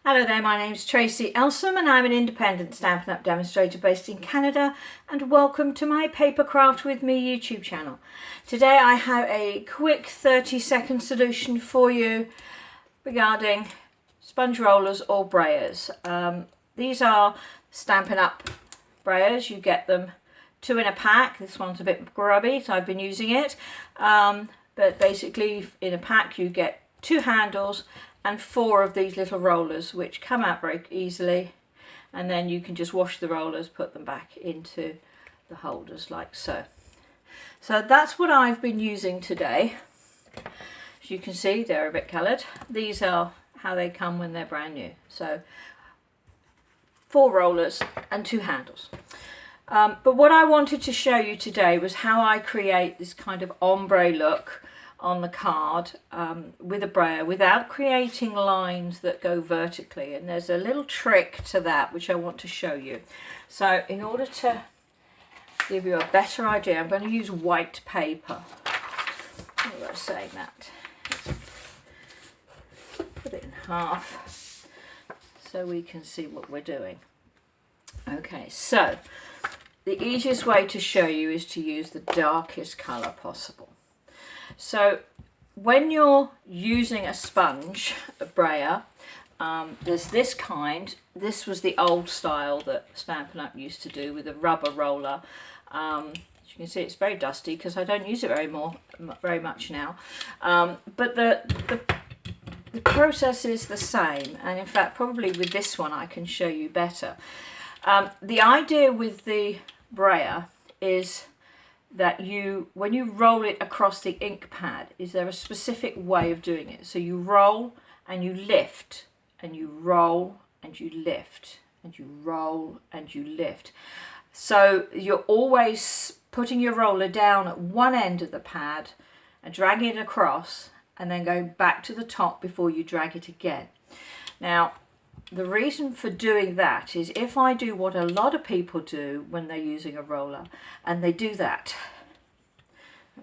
Hello there, my name's Tracy Elsom and I'm an independent Stampin' Up! Demonstrator based in Canada, and welcome to my Papercraft with me YouTube channel. Today I have a quick 30-second solution for you regarding sponge rollers or brayers. These are Stampin' Up! Brayers. You get them 2 in a pack. This one's a bit grubby, so I've been using it. But basically in a pack you get 2 handles and 4 of these little rollers, which come out very easily, and then you can just wash the rollers, put them back into the holders like so. So that's what I've been using today. As you can see, they're a bit coloured. These are how they come when they're brand new. So 4 rollers and 2 handles. But what I wanted to show you today was how I create this kind of ombre look on the card with a brayer without creating lines that go vertically, and there's a little trick to that which I want to show you. So in order to give you a better idea, I'm going to use white paper. What was I saying that? Let's put it in half so we can see what we're doing. Okay, so the easiest way to show you is to use the darkest colour possible. So when you're using a sponge, a brayer, there's this kind. This was the old style that Stampin' Up! Used to do with a rubber roller. As you can see, it's very dusty because I don't use it very much now. But the process is the same, and in fact probably with this one I can show you better. The idea with the brayer is that when you roll it across the ink pad, is there a specific way of doing it. So you roll and you lift, and you roll and you lift, and you roll and you lift. So you're always putting your roller down at one end of the pad and dragging it across, and then going back to the top before you drag it again. Now, the reason for doing that is if I do what a lot of people do when they're using a roller, and they do that.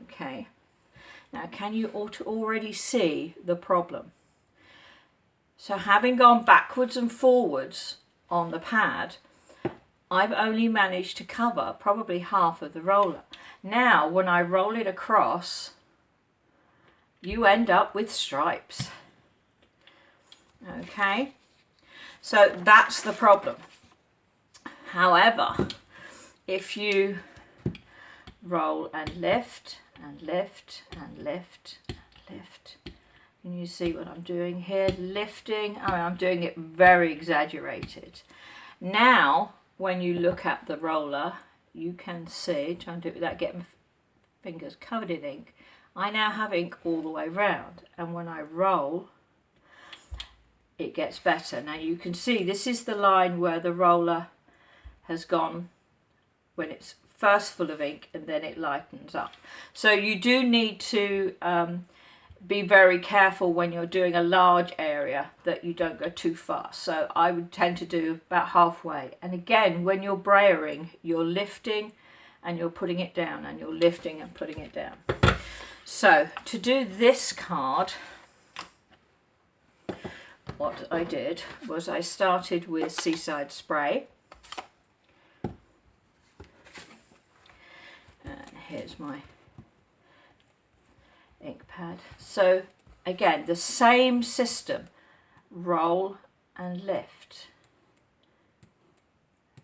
Okay, now can you already see the problem? So having gone backwards and forwards on the pad, I've only managed to cover probably half of the roller. Now when I roll it across, you end up with stripes. Okay, so that's the problem. However, if you roll and lift and lift and lift and lift, can you see what I'm doing here? Lifting, I'm doing it very exaggerated. Now when you look at the roller, you can see, trying to do it without getting my fingers covered in ink, I now have ink all the way round, and when I roll it gets better. Now you can see this is the line where the roller has gone when it's first full of ink and then it lightens up. So you do need to be very careful when you're doing a large area that you don't go too fast. So I would tend to do about halfway. And again, when you're brayering, you're lifting and you're putting it down, and you're lifting and putting it down. So to do this card, what I did was I started with Seaside Spray. And here's my ink pad. So again, the same system, roll and lift.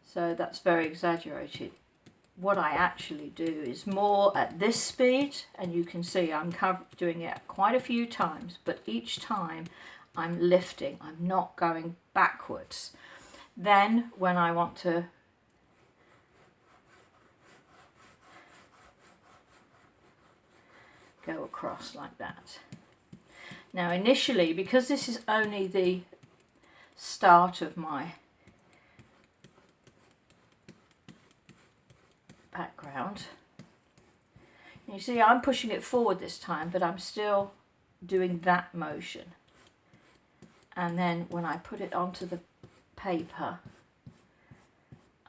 So that's very exaggerated. What I actually do is more at this speed, and you can see I'm doing it quite a few times, but each time I'm lifting, I'm not going backwards. Then when I want to go across like that. Now initially, because this is only the start of my background, you see I'm pushing it forward this time, but I'm still doing that motion. And then when I put it onto the paper,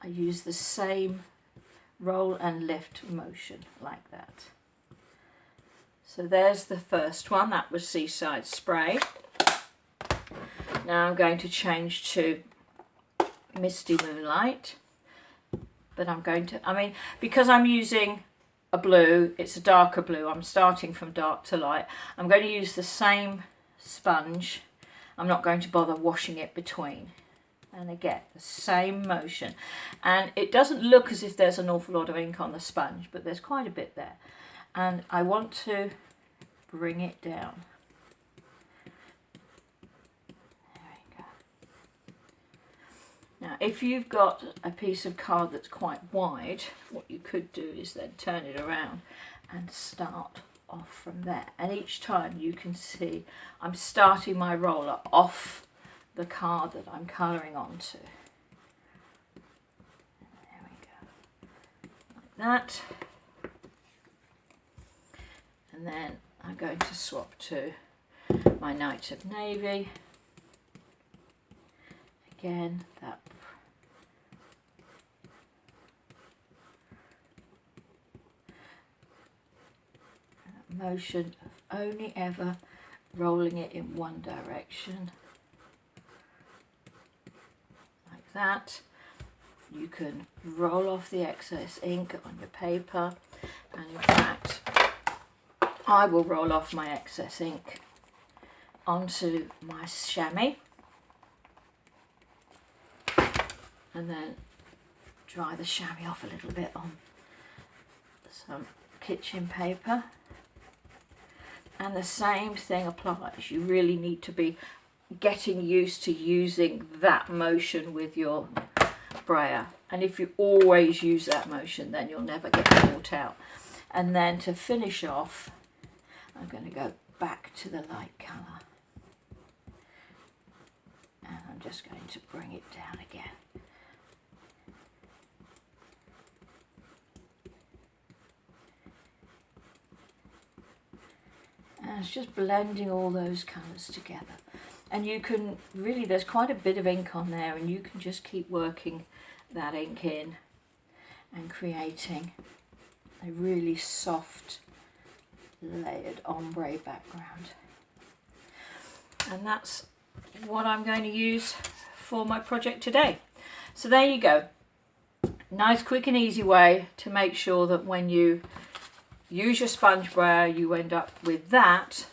I use the same roll and lift motion like that. So there's the first one, that was Seaside Spray. Now I'm going to change to Misty Moonlight, but I'm going to, because I'm using a blue, it's a darker blue, I'm starting from dark to light. I'm going to use the same sponge. I'm not going to bother washing it between. And again, the same motion. And it doesn't look as if there's an awful lot of ink on the sponge, but there's quite a bit there. And I want to bring it down. Now, if you've got a piece of card that's quite wide, what you could do is then turn it around and start off from there. And each time you can see I'm starting my roller off the card that I'm colouring onto. There we go. Like that. And then I'm going to swap to my Night of Navy. Again, that motion of only ever rolling it in one direction, like that. You can roll off the excess ink on your paper, and in fact I will roll off my excess ink onto my chamois and then dry the chamois off a little bit on some kitchen paper. And the same thing applies. You really need to be getting used to using that motion with your brayer. And if you always use that motion, then you'll never get caught out. And then to finish off, I'm going to go back to the light colour. And I'm just going to bring it down again. And it's just blending all those colours together. And you can really, there's quite a bit of ink on there, and you can just keep working that ink in and creating a really soft layered ombre background. And that's what I'm going to use for my project today. So there you go. Nice, quick and easy way to make sure that when you use your sponge brayer, you end up with that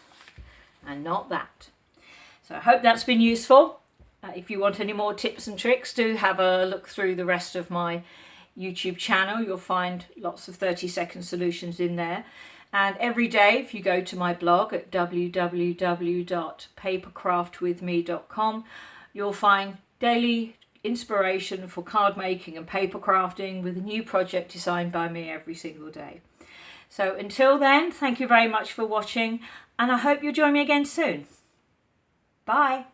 and not that. So I hope that's been useful. If you want any more tips and tricks, do have a look through the rest of my YouTube channel. You'll find lots of 30-second solutions in there. And every day, if you go to my blog at www.papercraftwithme.com, you'll find daily inspiration for card making and paper crafting with a new project designed by me every single day. So until then, thank you very much for watching, and I hope you'll join me again soon. Bye.